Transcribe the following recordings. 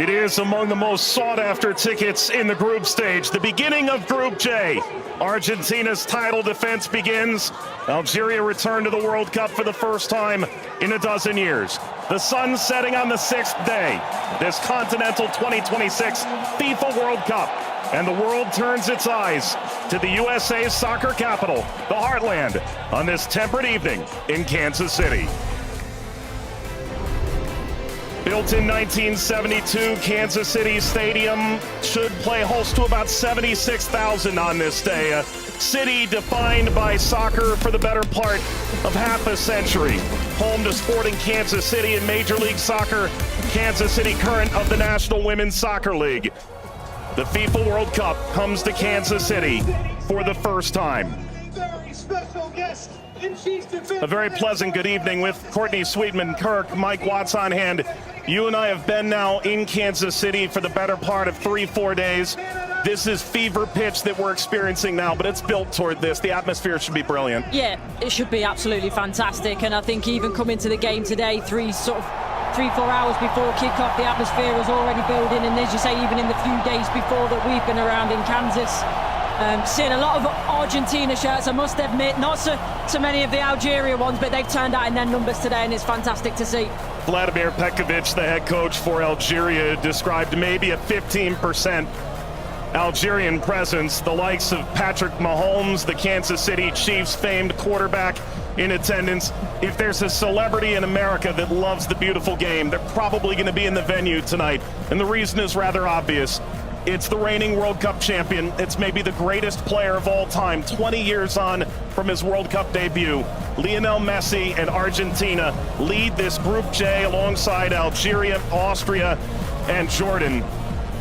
It is among the most sought-after tickets in the group stage. The beginning of Group J. Argentina's title defense begins. Algeria returned to the World Cup for the first time in a dozen years. The sun setting on the sixth day. This Continental 2026 FIFA World Cup. And the world turns its eyes to the USA's soccer capital, the Heartland, on this temperate evening in Kansas City. Built in 1972, Kansas City Stadium should play host to about 76,000 on this day. A city defined by soccer for the better part of half a century. Home to Sporting Kansas City in Major League Soccer, Kansas City current of the National Women's Soccer League. The FIFA World Cup comes to Kansas City for the first time. A very pleasant good evening with Courtney Sweetman-Kirk, Mike Watts on hand. You and I have been now in Kansas City for the better part of 3-4 days. This is fever pitch that we're experiencing now, but it's built toward this. The atmosphere should be brilliant. Yeah, it should be absolutely fantastic. And I think even coming to the game today, 3-4 hours before kickoff, the atmosphere was already building. And as you say, even in the few days before that we've been around in Kansas, seeing a lot of Argentina shirts, I must admit, not so many of the Algeria ones, but they've turned out in their numbers today, and it's fantastic to see. Vladimir Petkovic, the head coach for Algeria, described maybe a 15% Algerian presence. The likes of Patrick Mahomes, the Kansas City Chiefs famed quarterback, in attendance. If there's a celebrity in America that loves the beautiful game, they're probably going to be in the venue tonight. And the reason is rather obvious. It's the reigning World Cup champion. It's maybe the greatest player of all time, 20 years on from his World Cup debut. Lionel Messi and Argentina lead this Group J alongside Algeria, Austria, and Jordan.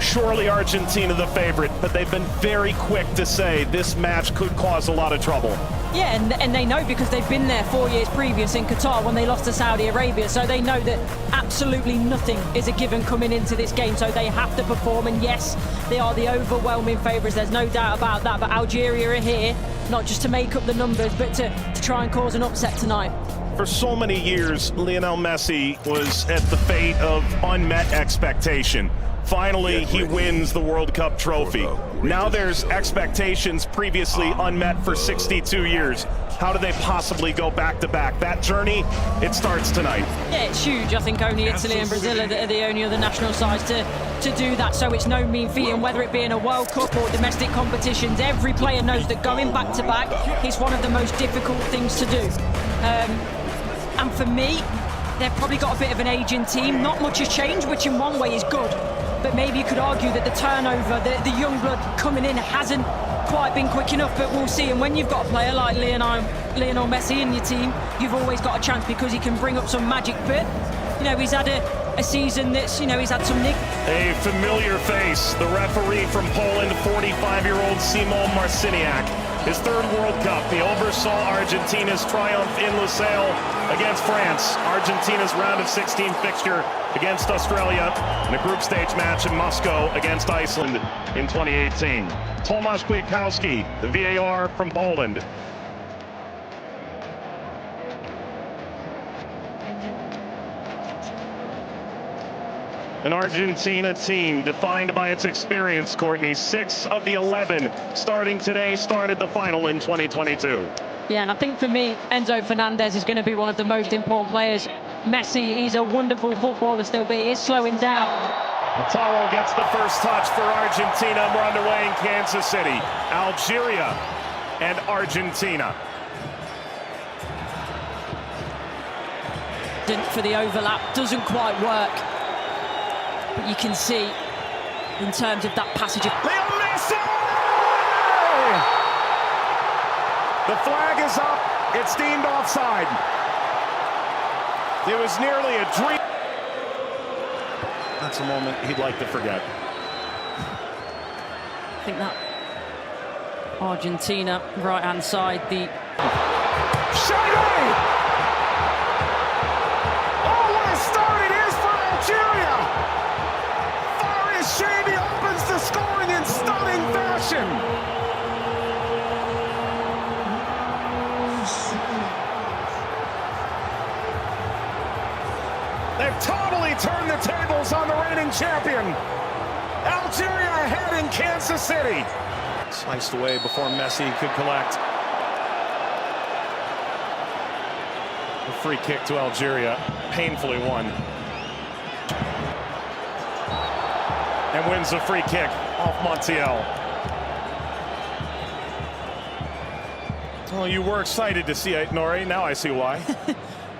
Surely Argentina the favorite, but they've been very quick to say this match could cause a lot of trouble. Yeah, and they know because they've been there 4 years previous in Qatar when they lost to Saudi Arabia, so they know that absolutely nothing is a given coming into this game, so they have to perform. And yes, they are the overwhelming favourites, there's no doubt about that, but Algeria are here not just to make up the numbers, but to try and cause an upset tonight. For so many years, Lionel Messi was at the fate of unmet expectation. Finally, he wins the World Cup trophy. Now there's expectations previously unmet for 62 years. How do they possibly go back-to-back? That journey, it starts tonight. Yeah, it's huge. I think only Italy and Brazil are the only other national sides to do that, so it's no mean feat. And whether it be in a World Cup or domestic competitions, every player knows that going back-to-back is one of the most difficult things to do. And for me, they've probably got a bit of an aging team. Not much has changed, which in one way is good. But maybe you could argue that the turnover, the young blood coming in hasn't quite been quick enough, but we'll see. And when you've got a player like Lionel Messi in your team, you've always got a chance because he can bring up some magic. But, you know, he's had a season that's, you know, he's had some nick. A familiar face, the referee from Poland, 45-year-old Szymon Marciniak. His third World Cup, he oversaw Argentina's triumph in Lusail against France. Argentina's round of 16 fixture against Australia in a group stage match in Moscow against Iceland in 2018. Tomasz Kwiatkowski, the VAR from Poland. An Argentina team defined by its experience, Courtney. 6 of the 11 starting today started the final in 2022. Yeah, and I think for me, Enzo Fernandez is going to be one of the most important players. Messi, he's a wonderful footballer still, but he is slowing down. Lautaro gets the first touch for Argentina. We're underway in Kansas City. Algeria and Argentina. For the overlap, doesn't quite work. But you can see, in terms of that passage of... Leo Messi! The flag is up. It's deemed offside. It was nearly a dream. That's a moment he'd like to forget. I think that Argentina, right-hand side, the... Shady! Oh, what a start it is for Algeria! Shady opens the scoring in stunning fashion. They've totally turned the tables on the reigning champion. Algeria ahead in Kansas City. Sliced away before Messi could collect. A free kick to Algeria, painfully won. And wins the free kick off Montiel. Well, you were excited to see it, Nori. Now I see why.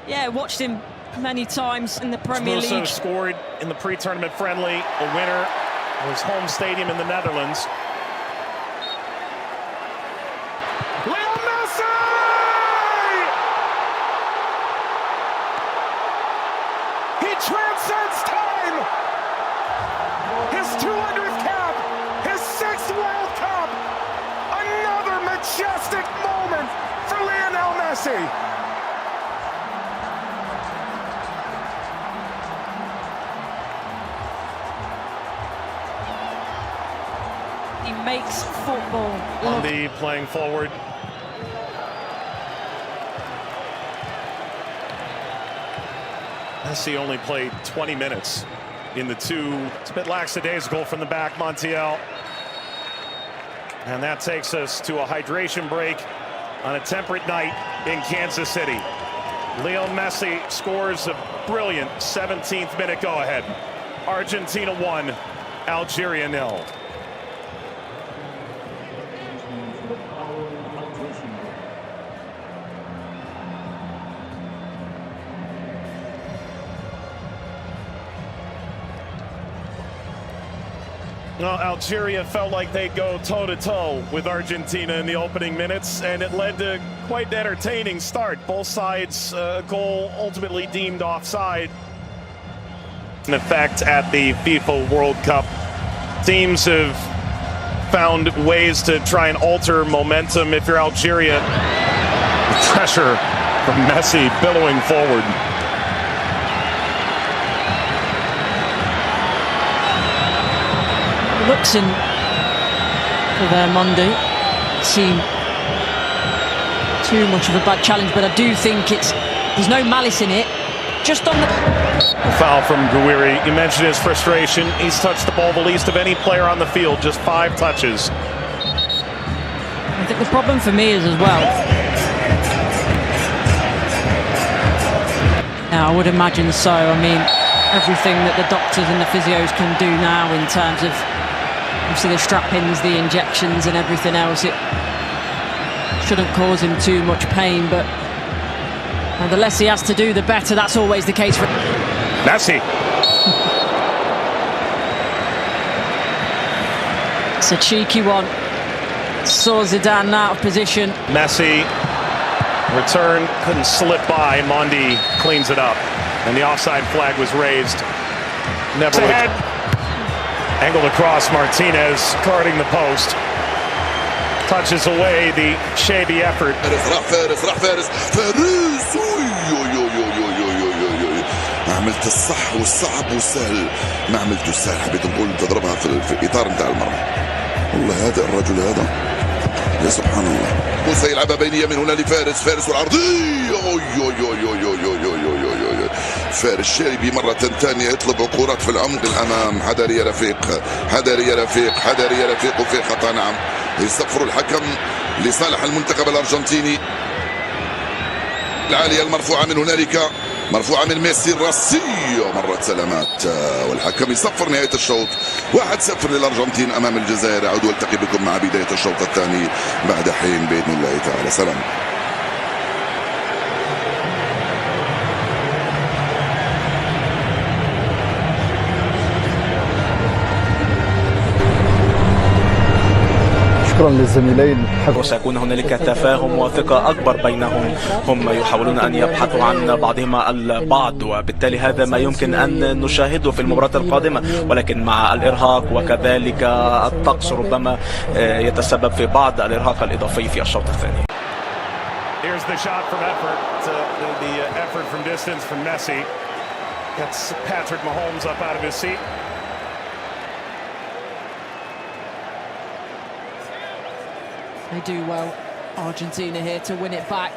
Yeah, watched him many times in the Premier League. Also scored in the pre-tournament friendly, a winner of his home stadium in the Netherlands. Leo Messi! He transcends time! His 200th cap! His 6th World Cup! Another majestic moment for Lionel Messi! He makes football. Andy playing forward. Messi only played 20 minutes in the two. It's a bit lackadaisical from the back, Montiel. And that takes us to a hydration break on a temperate night in Kansas City. Leo Messi scores a brilliant 17th minute go-ahead. Argentina 1, Algeria 0. Well, Algeria felt like they'd go toe-to-toe with Argentina in the opening minutes, and it led to quite an entertaining start. Both sides, goal ultimately deemed offside. In effect at the FIFA World Cup, teams have found ways to try and alter momentum. If you're Algeria, pressure from Messi billowing forward. Looks in for their Monday. Seem too much of a bad challenge, but I do think there's no malice in it. Just on the foul from Gouiri. You mentioned his frustration. He's touched the ball the least of any player on the field, just 5 touches. I think the problem for me is as well. Now, I would imagine so. I mean, everything that the doctors and the physios can do now in terms of obviously the strap-ins, the injections and everything else, it shouldn't cause him too much pain, but the less he has to do, the better. That's always the case for Messi. It's a cheeky one. Saw Zidane out of position. Messi, return, couldn't slip by. Mondi cleans it up, and the offside flag was raised. Never ahead. Angled across, Martinez guarding the post. Touches away the shady effort. ما عملت الصح والصعب والسهل، ما عملت السهل. حبيت نقول تضربها في الاطار نتاع المرمى. والله هذا الرجل هذا يا سبحان الله. موسى يلعبها بينيه من هنا لفارس، فارس والعرضيه. فارس شاربي مرة ثانية يطلب كرات في العمق الأمام. حذر يا رفيق، حذر يا رفيق، حذر يا رفيق. وفي خطأ نعم. يصفر الحكم لصالح المنتخب الأرجنتيني. العالية المرفوعة من هنالك، مرفوعة من ميسي الراسية. مرت سلامات والحكم يصفر نهاية الشوط. 1-0 للأرجنتين أمام الجزائر. أعود والتقي بكم مع بداية الشوط الثاني بعد حين بإذن الله تعالى. سلام. شكرا للزميلين. وسيكون هنالك تفاهم وثقة أكبر بينهم. هم يحاولون أن يبحثوا عن بعضهما البعض، وبالتالي هذا ما يمكن أن نشاهده في المباراة القادمة، ولكن مع الإرهاق وكذلك الطقس ربما يتسبب في بعض الإرهاق الإضافي في الشوط الثاني. Here's the shot from effort. The effort from distance from Messi. Gets Patrick Mahomes up out of his seat. They do well, Argentina here, to win it back.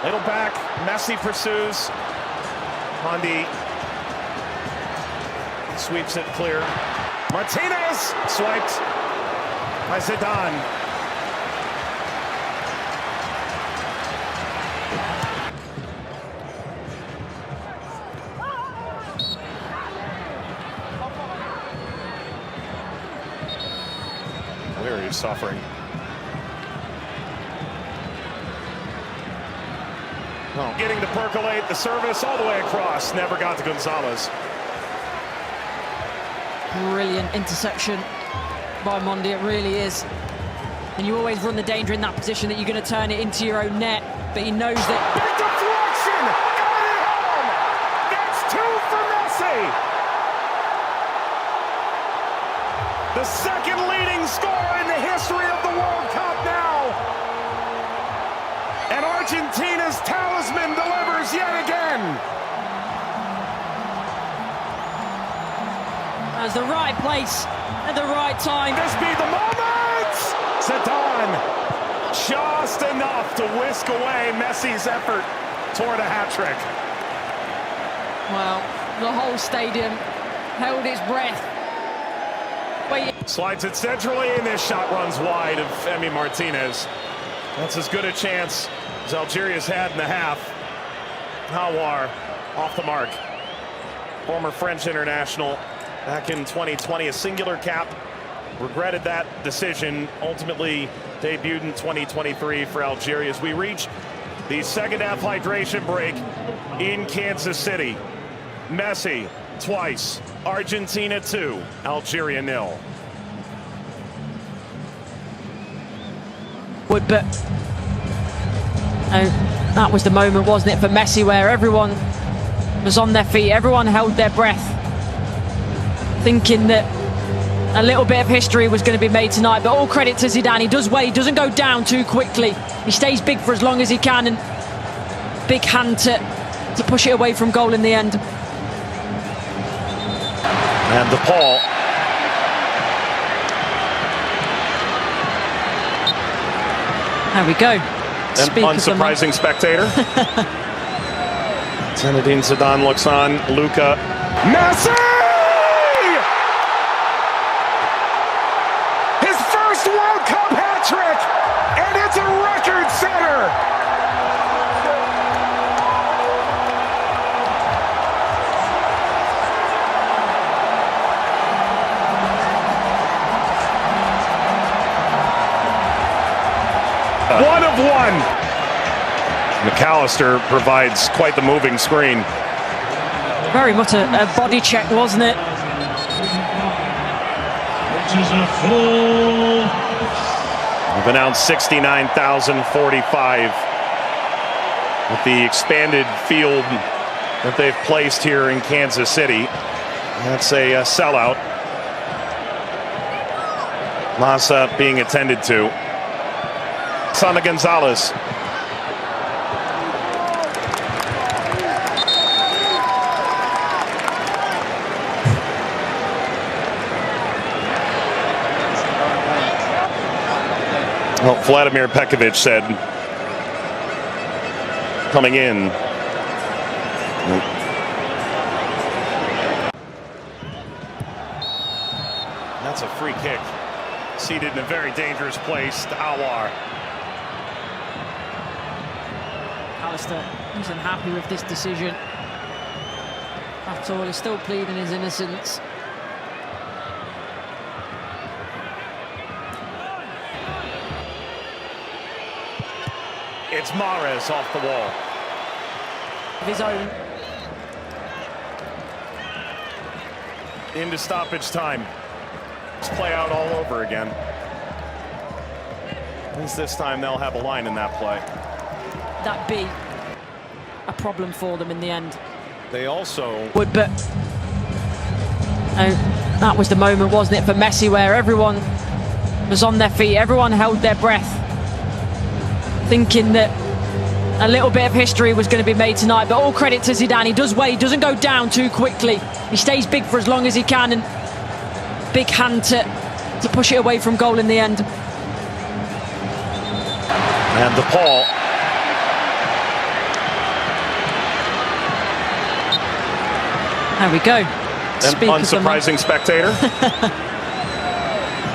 Little back, Messi pursues. Mondi Sweeps it clear. Martinez swiped by Zidane. We're suffering. Oh. Getting to percolate the service all the way across. Never got to Gonzalez. Brilliant interception by Mondi, it really is. And you always run the danger in that position that you're going to turn it into your own net, but he knows that. Big deflection! Got it home! That's 2 for Messi! The second leading scorer in the history of the World Cup now! And Argentina's talisman delivers yet again! That's the right place at the right time. This be the moment! Zidane just enough to whisk away Messi's effort toward a hat-trick. Well, the whole stadium held its breath. Slides it centrally, and this shot runs wide of Emi Martinez. That's as good a chance as Algeria's had in the half. Hawar off the mark. Former French international back in 2020, a singular cap. Regretted that decision. Ultimately debuted in 2023 for Algeria as we reach the second half hydration break in Kansas City. Messi twice. Argentina 2, Algeria 0. But that was the moment, wasn't it, for Messi, where everyone was on their feet, everyone held their breath, thinking that a little bit of history was going to be made tonight. But all credit to Zidane. He does well, he doesn't go down too quickly. He stays big for as long as he can, and big hand to push it away from goal in the end. And DePaul. There we go. An unsurprising spectator. Zinedine Zidane looks on. Luka. Messi! His first World Cup hat-trick! And it's a record setter! One of one. McAllister provides quite the moving screen. Very much a body check, wasn't it? We've announced 69,045 with the expanded field that they've placed here in Kansas City. That's a sellout. Massa being attended to. Sana Gonzalez. Well, Vladimir Pekovic said coming in. That's a free kick. Seated in a very dangerous place to Hawar. Alistair isn't happy with this decision at all. He's still pleading his innocence. It's Mahrez off the wall. Of his own. Into stoppage time. Let's play out all over again. At least this time they'll have a line in that play. That be a problem for them in the end. They also But that was the moment, wasn't it, for Messi, where everyone was on their feet, everyone held their breath, thinking that a little bit of history was going to be made tonight. But all credit to Zidane. He does well, he doesn't go down too quickly. He stays big for as long as he can, and big hand to push it away from goal in the end. and DePaul. There we go. Speak unsurprising spectator.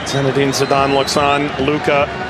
Zinedine Zidane looks on. Luka